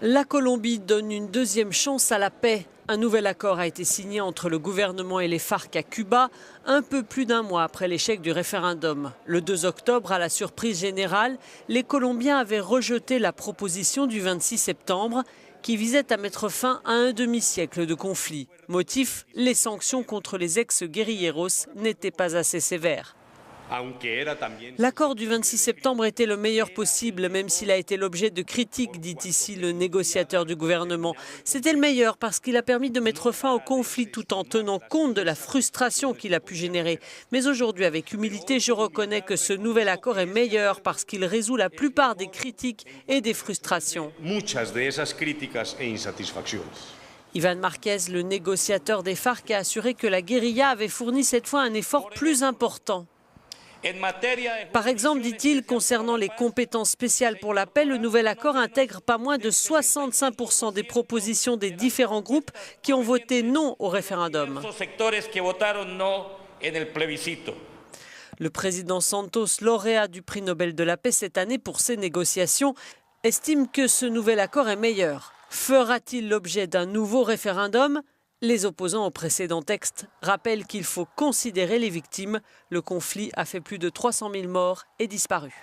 La Colombie donne une deuxième chance à la paix. Un nouvel accord a été signé entre le gouvernement et les FARC à Cuba, un peu plus d'un mois après l'échec du référendum. Le 2 octobre, à la surprise générale, les Colombiens avaient rejeté la proposition du 26 septembre qui visait à mettre fin à un demi-siècle de conflit. Motif, les sanctions contre les ex-guérilleros n'étaient pas assez sévères. L'accord du 26 septembre était le meilleur possible, même s'il a été l'objet de critiques, dit ici le négociateur du gouvernement. C'était le meilleur parce qu'il a permis de mettre fin au conflit tout en tenant compte de la frustration qu'il a pu générer. Mais aujourd'hui, avec humilité, je reconnais que ce nouvel accord est meilleur parce qu'il résout la plupart des critiques et des frustrations. Iván Márquez, le négociateur des FARC, a assuré que la guérilla avait fourni cette fois un effort plus important. Par exemple, dit-il, concernant les compétences spéciales pour la paix, le nouvel accord intègre pas moins de 65% des propositions des différents groupes qui ont voté non au référendum. Le président Santos, lauréat du prix Nobel de la paix cette année pour ces négociations, estime que ce nouvel accord est meilleur. Fera-t-il l'objet d'un nouveau référendum ? Les opposants au précédent texte rappellent qu'il faut considérer les victimes. Le conflit a fait plus de 300 000 morts et disparus.